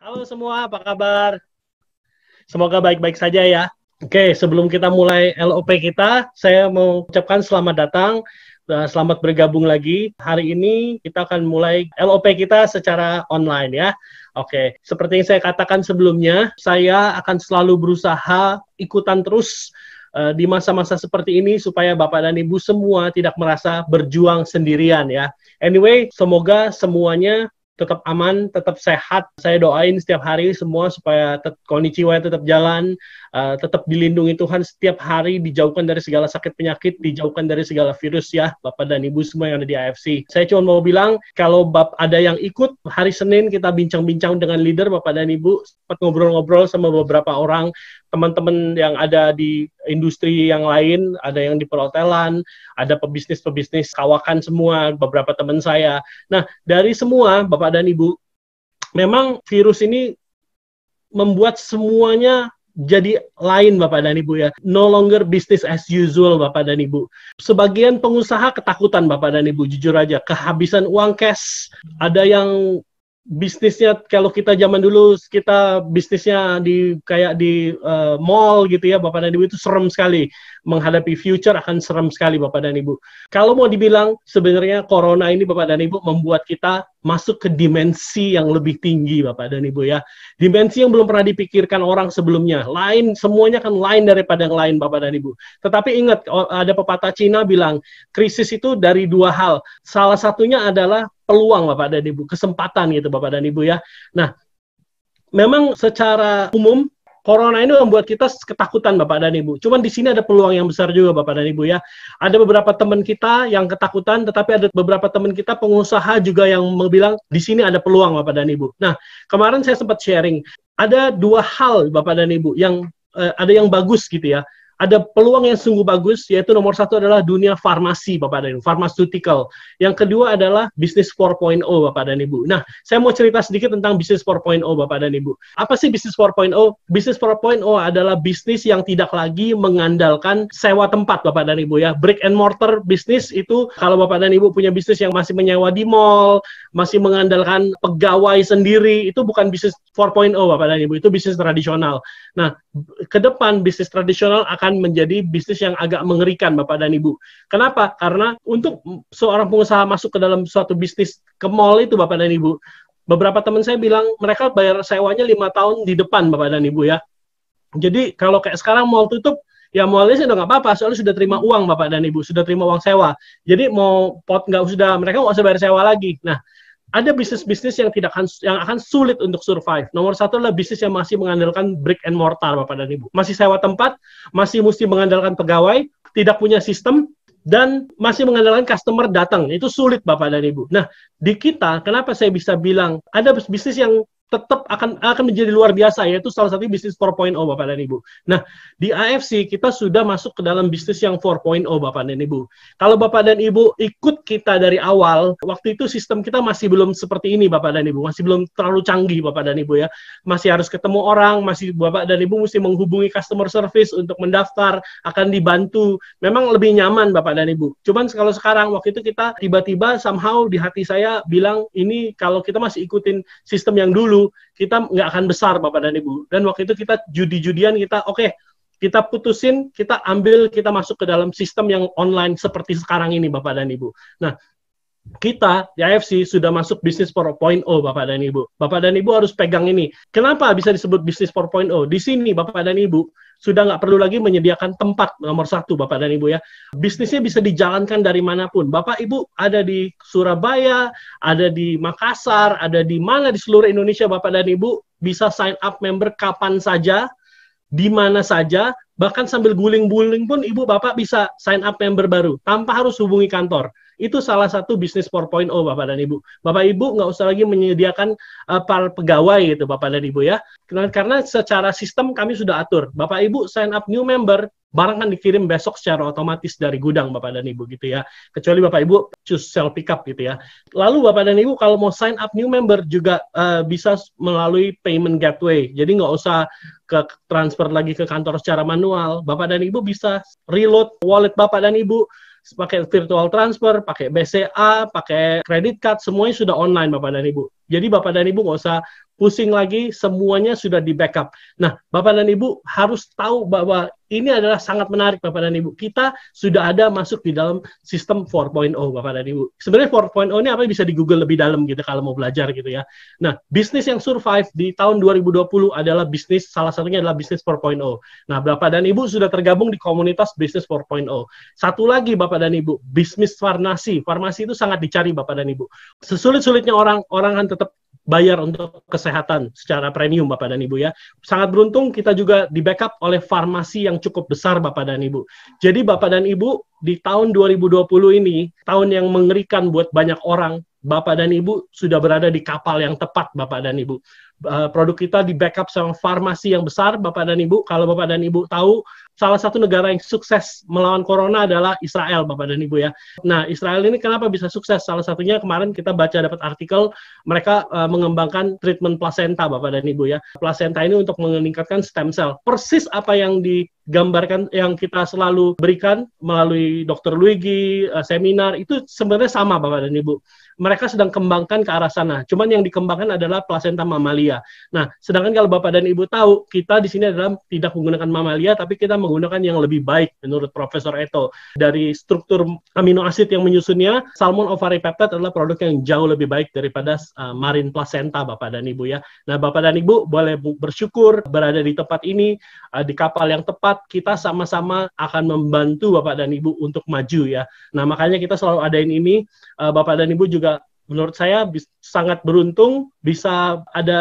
Halo semua, apa kabar? Semoga baik-baik saja ya. Oke, sebelum kita mulai LOP kita, saya mau ucapkan selamat datang, selamat bergabung lagi. Hari ini kita akan mulai LOP kita secara online ya. Oke, seperti yang saya katakan sebelumnya, saya akan selalu berusaha ikutan terus di masa-masa seperti ini supaya Bapak dan Ibu semua tidak merasa berjuang sendirian ya. Anyway, semoga semuanya tetap aman, tetap sehat. Saya doain setiap hari semua supaya konnichiwa tetap jalan, tetap dilindungi Tuhan setiap hari, dijauhkan dari segala sakit penyakit, dijauhkan dari segala virus ya, Bapak dan Ibu semua yang ada di AFC. Saya cuma mau bilang, kalau ada yang ikut, hari Senin kita bincang-bincang dengan leader Bapak dan Ibu, sempat ngobrol-ngobrol sama beberapa orang, teman-teman yang ada di industri yang lain, ada yang di perhotelan, ada pebisnis-pebisnis kawakan semua, beberapa teman saya. Nah, dari semua, Bapak dan Ibu, memang virus ini membuat semuanya jadi lain, Bapak dan Ibu ya. No longer business as usual, Bapak dan Ibu. Sebagian pengusaha ketakutan, Bapak dan Ibu, jujur aja. Kehabisan uang cash, ada yang bisnisnya, kalau kita zaman dulu kita bisnisnya kayak di mall gitu ya, Bapak dan Ibu, itu serem sekali. Menghadapi future akan serem sekali, Bapak dan Ibu. Kalau mau dibilang sebenarnya corona ini, Bapak dan Ibu, membuat kita masuk ke dimensi yang lebih tinggi, Bapak dan Ibu ya. Dimensi yang belum pernah dipikirkan orang sebelumnya. Lain, semuanya kan lain daripada yang lain, Bapak dan Ibu. Tetapi ingat, ada pepatah Cina bilang, krisis itu dari dua hal. Salah satunya adalah peluang, Bapak dan Ibu, kesempatan gitu, Bapak dan Ibu ya. Nah, memang secara umum corona ini membuat kita ketakutan, Bapak dan Ibu. Cuman di sini ada peluang yang besar juga, Bapak dan Ibu ya. Ada beberapa teman kita yang ketakutan, tetapi ada beberapa teman kita pengusaha juga yang bilang di sini ada peluang, Bapak dan Ibu. Nah, kemarin saya sempat sharing, ada dua hal, Bapak dan Ibu, yang ada yang bagus gitu ya. Ada peluang yang sungguh bagus, yaitu nomor satu adalah dunia farmasi, Bapak dan Ibu, pharmaceutical. Yang kedua adalah bisnis 4.0, Bapak dan Ibu. Nah, saya mau cerita sedikit tentang bisnis 4.0, Bapak dan Ibu. Apa sih bisnis 4.0? Bisnis 4.0 adalah bisnis yang tidak lagi mengandalkan sewa tempat, Bapak dan Ibu ya. Brick and mortar bisnis itu, kalau Bapak dan Ibu punya bisnis yang masih menyewa di mall, masih mengandalkan pegawai sendiri, itu bukan bisnis 4.0, Bapak dan Ibu, itu bisnis tradisional. Nah, ke depan bisnis tradisional akan menjadi bisnis yang agak mengerikan, Bapak dan Ibu. Kenapa? Karena untuk seorang pengusaha masuk ke dalam suatu bisnis ke mall itu, Bapak dan Ibu, beberapa teman saya bilang mereka bayar sewanya 5 tahun di depan, Bapak dan Ibu ya. Jadi kalau kayak sekarang mall tutup, ya mallnya sih udah nggak apa-apa, soalnya sudah terima uang, Bapak dan Ibu, sudah terima uang sewa. Jadi mau mereka nggak usah bayar sewa lagi. Nah, ada bisnis-bisnis yang akan sulit untuk survive. Nomor satu adalah bisnis yang masih mengandalkan brick and mortar, Bapak dan Ibu. Masih sewa tempat, masih mesti mengandalkan pegawai, tidak punya sistem, dan masih mengandalkan customer datang. Itu sulit, Bapak dan Ibu. Nah, di kita, kenapa saya bisa bilang ada bisnis yang tetap akan menjadi luar biasa, yaitu salah satu bisnis 4.0, Bapak dan Ibu. Nah, di AFC kita sudah masuk ke dalam bisnis yang 4.0, Bapak dan Ibu. Kalau Bapak dan Ibu ikut kita dari awal, waktu itu sistem kita masih belum seperti ini, Bapak dan Ibu. Masih belum terlalu canggih, Bapak dan Ibu ya. Masih harus ketemu orang, masih Bapak dan Ibu mesti menghubungi customer service untuk mendaftar, akan dibantu. Memang lebih nyaman, Bapak dan Ibu. Cuman kalau sekarang, waktu itu kita tiba-tiba somehow di hati saya bilang, ini kalau kita masih ikutin sistem yang dulu, kita nggak akan besar, Bapak dan Ibu. Dan waktu itu kita judi-judian, kita putusin, kita masuk ke dalam sistem yang online seperti sekarang ini, Bapak dan Ibu. Nah, kita di AFC sudah masuk bisnis 4.0, Bapak dan Ibu. Bapak dan Ibu harus pegang ini. Kenapa bisa disebut bisnis 4.0? Di sini, Bapak dan Ibu, sudah nggak perlu lagi menyediakan tempat, nomor satu, Bapak dan Ibu ya. Bisnisnya bisa dijalankan dari manapun. Bapak Ibu ada di Surabaya, ada di Makassar, ada di mana di seluruh Indonesia, Bapak dan Ibu bisa sign up member kapan saja, di mana saja, bahkan sambil guling-guling pun Ibu Bapak bisa sign up member baru, tanpa harus hubungi kantor. Itu salah satu bisnis 4.0, Bapak dan Ibu. Bapak Ibu nggak usah lagi menyediakan para pegawai gitu, Bapak dan Ibu ya. Karena secara sistem kami sudah atur. Bapak Ibu sign up new member, barang kan dikirim besok secara otomatis dari gudang, Bapak dan Ibu gitu ya. Kecuali Bapak Ibu choose self pick up gitu ya. Lalu Bapak dan Ibu kalau mau sign up new member juga bisa melalui payment gateway. Jadi nggak usah transfer lagi ke kantor secara manual. Bapak dan Ibu bisa reload wallet Bapak dan Ibu pakai virtual transfer, pakai BCA, pakai credit card, semuanya sudah online, Bapak dan Ibu. Jadi Bapak dan Ibu nggak usah pusing lagi, semuanya sudah di backup. Nah, Bapak dan Ibu harus tahu bahwa ini adalah sangat menarik, Bapak dan Ibu. Kita sudah ada masuk di dalam sistem 4.0, Bapak dan Ibu. Sebenarnya 4.0 ini apa bisa di Google lebih dalam gitu kalau mau belajar gitu ya. Nah, bisnis yang survive di tahun 2020 adalah bisnis, salah satunya adalah bisnis 4.0. Nah, Bapak dan Ibu sudah tergabung di komunitas bisnis 4.0. Satu lagi, Bapak dan Ibu, bisnis farmasi. Farmasi itu sangat dicari, Bapak dan Ibu. Sesulit-sulitnya orang kan tetap bayar untuk kesehatan secara premium, Bapak dan Ibu ya. Sangat beruntung kita juga di backup oleh farmasi yang cukup besar, Bapak dan Ibu. Jadi Bapak dan Ibu, di tahun 2020 ini, tahun yang mengerikan buat banyak orang, Bapak dan Ibu sudah berada di kapal yang tepat, Bapak dan Ibu. Produk kita di backup sama farmasi yang besar, Bapak dan Ibu. Kalau Bapak dan Ibu tahu, salah satu negara yang sukses melawan corona adalah Israel, Bapak dan Ibu ya. Nah, Israel ini kenapa bisa sukses? Salah satunya kemarin kita baca dapat artikel, mereka mengembangkan treatment placenta, Bapak dan Ibu ya. Placenta ini untuk meningkatkan stem cell. Persis apa yang digambarkan, yang kita selalu berikan melalui Dr. Luigi, seminar, itu sebenarnya sama, Bapak dan Ibu. Mereka sedang kembangkan ke arah sana. Cuman yang dikembangkan adalah placenta mamalia. Nah, sedangkan kalau Bapak dan Ibu tahu, kita di sini adalah tidak menggunakan mamalia, tapi kita menggunakan yang lebih baik menurut Profesor Eto. Dari struktur amino asid yang menyusunnya, salmon ovary peptide adalah produk yang jauh lebih baik daripada marine placenta, Bapak dan Ibu ya. Nah, Bapak dan Ibu boleh bersyukur berada di tempat ini, di kapal yang tepat. Kita sama-sama akan membantu Bapak dan Ibu untuk maju ya. Nah, makanya kita selalu adain ini. Bapak dan Ibu juga menurut saya sangat beruntung bisa ada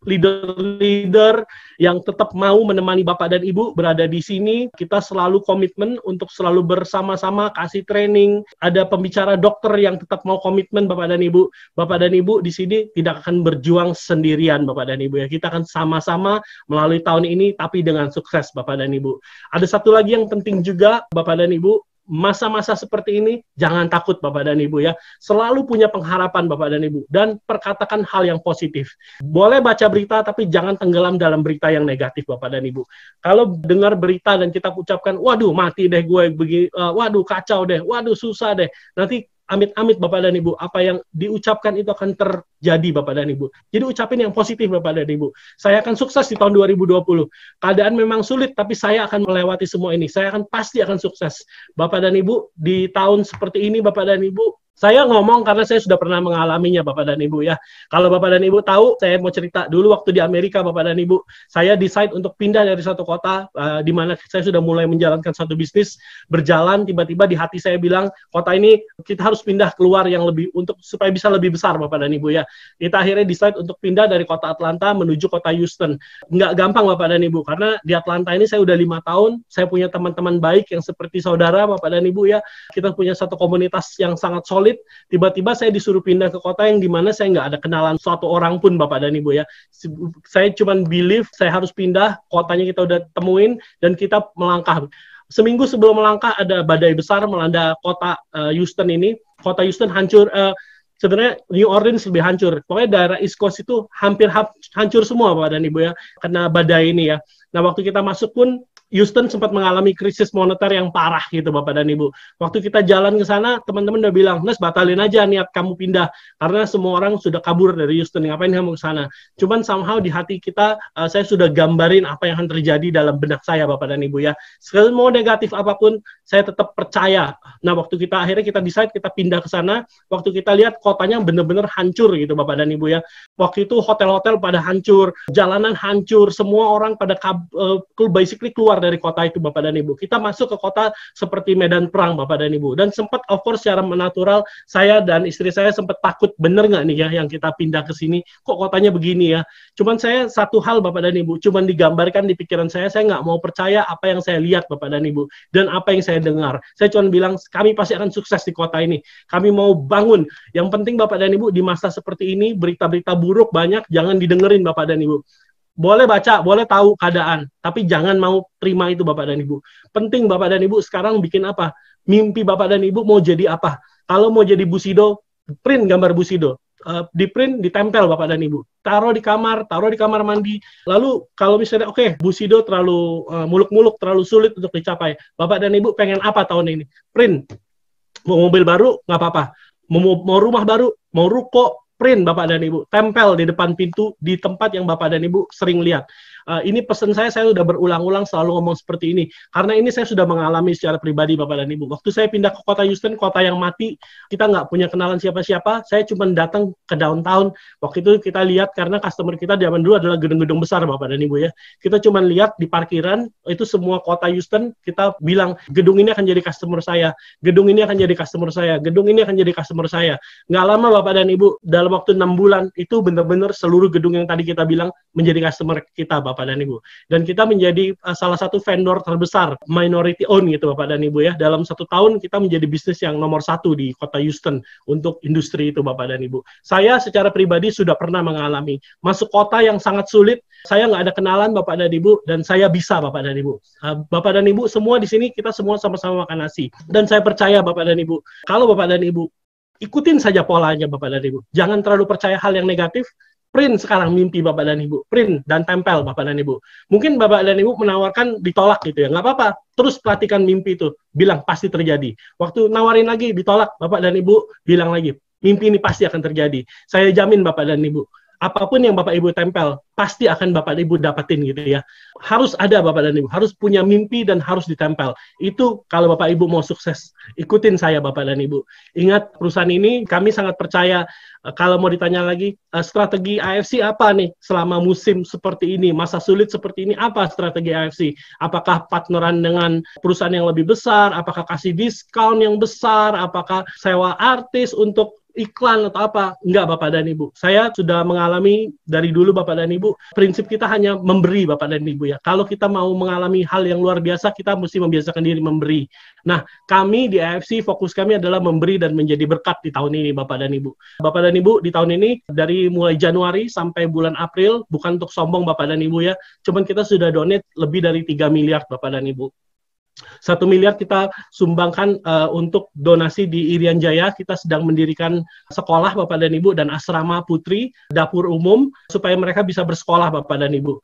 leader-leader yang tetap mau menemani Bapak dan Ibu berada di sini. Kita selalu komitmen untuk selalu bersama-sama kasih training. Ada pembicara dokter yang tetap mau komitmen, Bapak dan Ibu. Bapak dan Ibu di sini tidak akan berjuang sendirian, Bapak dan Ibu ya. Kita akan sama-sama melalui tahun ini tapi dengan sukses, Bapak dan Ibu. Ada satu lagi yang penting juga, Bapak dan Ibu. Masa-masa seperti ini, jangan takut Bapak dan Ibu ya. Selalu punya pengharapan Bapak dan Ibu. Dan perkatakan hal yang positif. Boleh baca berita, tapi jangan tenggelam dalam berita yang negatif Bapak dan Ibu. Kalau dengar berita dan kita ucapkan, waduh mati deh gue, begini, waduh kacau deh, waduh susah deh. Nanti amit-amit Bapak dan Ibu, apa yang diucapkan itu akan terjadi Bapak dan Ibu. Jadi ucapin yang positif Bapak dan Ibu. Saya akan sukses di tahun 2020. Keadaan memang sulit, tapi saya akan melewati semua ini. Saya pasti akan sukses. Bapak dan Ibu, di tahun seperti ini Bapak dan Ibu, saya ngomong karena saya sudah pernah mengalaminya Bapak dan Ibu ya. Kalau Bapak dan Ibu tahu, saya mau cerita dulu waktu di Amerika Bapak dan Ibu. Saya decide untuk pindah dari satu kota di mana saya sudah mulai menjalankan satu bisnis berjalan, tiba-tiba di hati saya bilang, kota ini kita harus pindah keluar yang lebih untuk supaya bisa lebih besar Bapak dan Ibu ya. Kita akhirnya decide untuk pindah dari kota Atlanta menuju kota Houston. Nggak gampang Bapak dan Ibu karena di Atlanta ini saya udah 5 tahun, saya punya teman-teman baik yang seperti saudara Bapak dan Ibu ya. Kita punya satu komunitas yang sangat solid. Tiba-tiba saya disuruh pindah ke kota yang dimana saya nggak ada kenalan suatu orang pun Bapak dan Ibu ya. Saya cuma believe saya harus pindah, kotanya kita udah temuin dan kita melangkah. Seminggu sebelum melangkah ada badai besar melanda kota Houston ini. Kota Houston hancur, sebenarnya New Orleans lebih hancur. Pokoknya daerah East Coast itu hampir hancur semua Bapak dan Ibu ya, karena badai ini ya. Nah waktu kita masuk pun Houston sempat mengalami krisis moneter yang parah gitu Bapak dan Ibu. Waktu kita jalan ke sana, teman-teman udah bilang, Nes batalin aja niat kamu pindah, karena semua orang sudah kabur dari Houston, ngapain kamu ke sana? Cuman somehow di hati kita, saya sudah gambarin apa yang akan terjadi dalam benak saya Bapak dan Ibu ya. Semua negatif apapun, saya tetap percaya. Nah waktu akhirnya kita decide, kita pindah ke sana, waktu kita lihat kotanya benar-benar hancur gitu Bapak dan Ibu ya. Waktu itu hotel-hotel pada hancur, jalanan hancur, semua orang pada basically keluar dari kota itu Bapak dan Ibu. Kita masuk ke kota seperti medan perang Bapak dan Ibu. Dan sempat of course secara natural saya dan istri saya sempat takut, bener nggak nih ya yang kita pindah ke sini, kok kotanya begini ya. Cuman saya satu hal Bapak dan Ibu, cuman digambarkan di pikiran saya nggak mau percaya apa yang saya lihat Bapak dan Ibu. Dan apa yang saya dengar. Saya cuma bilang kami pasti akan sukses di kota ini. Kami mau bangun. Yang penting Bapak dan Ibu di masa seperti ini berita-berita buruk banyak, jangan didengerin Bapak dan Ibu. Boleh baca, boleh tahu keadaan, tapi jangan mau terima itu Bapak dan Ibu. Penting Bapak dan Ibu sekarang bikin apa? Mimpi Bapak dan Ibu mau jadi apa? Kalau mau jadi Bushido, print gambar Bushido. Di print, ditempel Bapak dan Ibu. Taruh di kamar mandi. Lalu kalau misalnya, oke, Bushido terlalu muluk-muluk, terlalu sulit untuk dicapai. Bapak dan Ibu pengen apa tahun ini? Print. Mau mobil baru, nggak apa-apa. Mau rumah baru, mau ruko, print Bapak dan Ibu, tempel di depan pintu di tempat yang Bapak dan Ibu sering lihat. Ini pesan saya sudah berulang-ulang selalu ngomong seperti ini. Karena ini saya sudah mengalami secara pribadi Bapak dan Ibu. Waktu saya pindah ke kota Houston, kota yang mati, kita nggak punya kenalan siapa-siapa, saya cuma datang ke downtown. Waktu itu kita lihat, karena customer kita zaman dulu adalah gedung-gedung besar Bapak dan Ibu ya. Kita cuma lihat di parkiran, itu semua kota Houston, kita bilang, gedung ini akan jadi customer saya, gedung ini akan jadi customer saya, gedung ini akan jadi customer saya. Nggak lama Bapak dan Ibu, dalam waktu 6 bulan, itu benar-benar seluruh gedung yang tadi kita bilang menjadi customer kita Bapak dan Ibu. Dan kita menjadi salah satu vendor terbesar, minority own gitu Bapak dan Ibu ya. Dalam 1 tahun kita menjadi bisnis yang nomor 1 di kota Houston untuk industri itu Bapak dan Ibu. Saya secara pribadi sudah pernah mengalami masuk kota yang sangat sulit, saya nggak ada kenalan Bapak dan Ibu, dan saya bisa Bapak dan Ibu. Bapak dan Ibu semua di sini, kita semua sama-sama makan nasi. Dan saya percaya Bapak dan Ibu, kalau Bapak dan Ibu ikutin saja polanya Bapak dan Ibu, jangan terlalu percaya hal yang negatif. Print sekarang mimpi Bapak dan Ibu, print dan tempel Bapak dan Ibu. Mungkin Bapak dan Ibu menawarkan ditolak gitu ya, nggak apa-apa. Terus perhatikan mimpi itu, bilang pasti terjadi. Waktu nawarin lagi ditolak, Bapak dan Ibu bilang lagi, mimpi ini pasti akan terjadi. Saya jamin Bapak dan Ibu, apapun yang Bapak Ibu tempel, pasti akan Bapak Ibu dapetin gitu ya. Harus ada Bapak dan Ibu, harus punya mimpi dan harus ditempel. Itu kalau Bapak Ibu mau sukses, ikutin saya Bapak dan Ibu. Ingat, perusahaan ini kami sangat percaya. Kalau mau ditanya lagi, strategi AFC apa nih selama musim seperti ini, masa sulit seperti ini, apa strategi AFC? Apakah partneran dengan perusahaan yang lebih besar? Apakah kasih diskon yang besar? Apakah sewa artis untuk iklan atau apa? Enggak Bapak dan Ibu. Saya sudah mengalami dari dulu Bapak dan Ibu, prinsip kita hanya memberi Bapak dan Ibu ya. Kalau kita mau mengalami hal yang luar biasa, kita mesti membiasakan diri memberi. Nah, kami di AFC, fokus kami adalah memberi dan menjadi berkat di tahun ini Bapak dan Ibu. Bapak dan Ibu, di tahun ini, dari mulai Januari sampai bulan April, bukan untuk sombong Bapak dan Ibu ya, cuman kita sudah donate lebih dari 3 miliar Bapak dan Ibu. 1 miliar kita sumbangkan untuk donasi di Irian Jaya. Kita sedang mendirikan sekolah Bapak dan Ibu dan asrama putri, dapur umum, supaya mereka bisa bersekolah Bapak dan Ibu.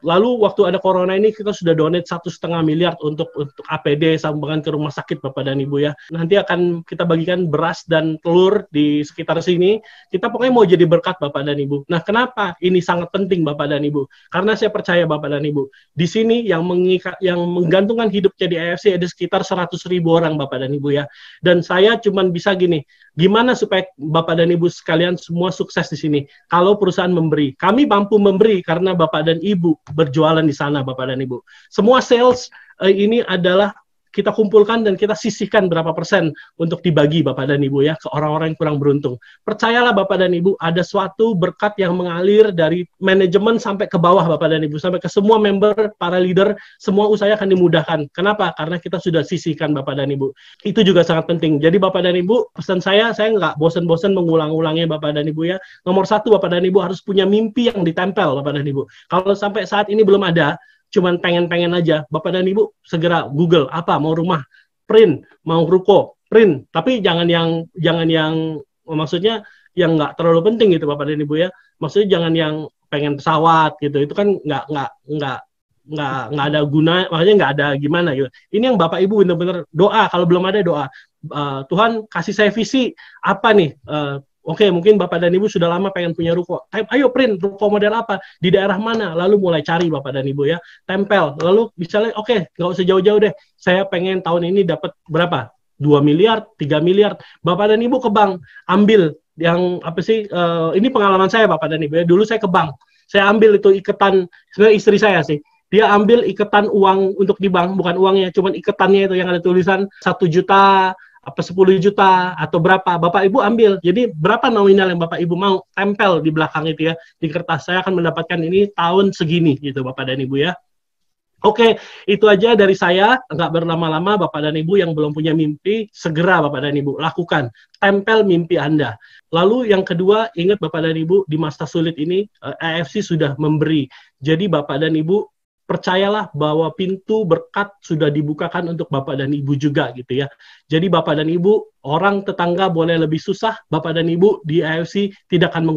Lalu waktu ada corona ini kita sudah donate 1,5 miliar untuk APD sumbangan ke rumah sakit Bapak dan Ibu ya. Nanti akan kita bagikan beras dan telur di sekitar sini. Kita pokoknya mau jadi berkat Bapak dan Ibu. Nah, kenapa ini sangat penting Bapak dan Ibu? Karena saya percaya Bapak dan Ibu, di sini yang menggantungkan hidupnya di AFC ada sekitar 100.000 orang Bapak dan Ibu ya. Dan saya cuma bisa gini, gimana supaya Bapak dan Ibu sekalian semua sukses di sini? Kalau perusahaan memberi, kami mampu memberi karena Bapak dan Ibu berjualan di sana Bapak dan Ibu. Semua sales ini adalah kita kumpulkan dan kita sisihkan berapa persen untuk dibagi Bapak dan Ibu ya ke orang-orang yang kurang beruntung. Percayalah Bapak dan Ibu, ada suatu berkat yang mengalir dari manajemen sampai ke bawah Bapak dan Ibu, sampai ke semua member, para leader, semua usaha akan dimudahkan. Kenapa? Karena kita sudah sisihkan Bapak dan Ibu. Itu juga sangat penting. Jadi Bapak dan Ibu, pesan saya nggak bosan-bosan mengulang-ulangnya Bapak dan Ibu ya. Nomor 1 Bapak dan Ibu harus punya mimpi yang ditempel Bapak dan Ibu. Kalau sampai saat ini belum ada, cuman pengen-pengen aja, Bapak dan Ibu segera Google apa mau rumah, print, mau ruko, print. Tapi jangan yang maksudnya yang nggak terlalu penting gitu Bapak dan Ibu ya. Maksudnya jangan yang pengen pesawat gitu. Itu kan nggak ada guna, makanya nggak ada gimana gitu. Ini yang Bapak Ibu benar-benar doa. Kalau belum ada doa, Tuhan kasih saya visi apa nih? Oke, mungkin Bapak dan Ibu sudah lama pengen punya ruko. Ayo print, ruko model apa? Di daerah mana? Lalu mulai cari Bapak dan Ibu ya. Tempel. Lalu misalnya, oke, nggak usah jauh-jauh deh. Saya pengen tahun ini dapat berapa? 2 miliar, 3 miliar. Bapak dan Ibu ke bank, ambil yang apa sih? Ini pengalaman saya Bapak dan Ibu ya. Dulu saya ke bank. Saya ambil itu iketan, sebenarnya istri saya sih. Dia ambil iketan uang untuk di bank, bukan uangnya, cuman iketannya itu yang ada tulisan 1 juta, apa 10 juta atau berapa, Bapak Ibu ambil. Jadi berapa nominal yang Bapak Ibu mau, tempel di belakang itu ya, di kertas. Saya akan mendapatkan ini tahun segini gitu Bapak dan Ibu ya. Oke, itu aja dari saya, nggak berlama-lama. Bapak dan Ibu yang belum punya mimpi, segera Bapak dan Ibu lakukan, tempel mimpi Anda. Lalu yang kedua, ingat Bapak dan Ibu, di masa sulit ini AFC sudah memberi. Jadi Bapak dan Ibu percayalah bahwa pintu berkat sudah dibukakan untuk Bapak dan Ibu juga gitu ya. Jadi Bapak dan Ibu, orang tetangga boleh lebih susah, Bapak dan Ibu di AFC tidak akan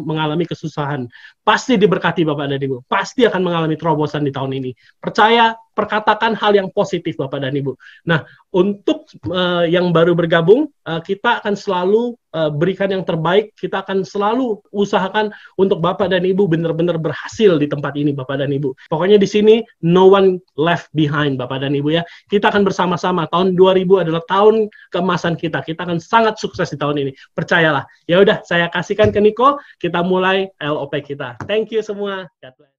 mengalami kesusahan. Pasti diberkati Bapak dan Ibu, pasti akan mengalami terobosan di tahun ini. Percaya, perkatakan hal yang positif Bapak dan Ibu. Nah, untuk yang baru bergabung, kita akan selalu berikan yang terbaik, kita akan selalu usahakan untuk Bapak dan Ibu benar-benar berhasil di tempat ini Bapak dan Ibu. Pokoknya di sini no one left behind Bapak dan Ibu ya. Kita akan bersama-sama, tahun 2000 adalah tahun keemasan kita. Kita akan sangat sukses di tahun ini. Percayalah. Ya udah, saya kasihkan ke Nico, kita mulai LOP kita. Thank you semua. God bless.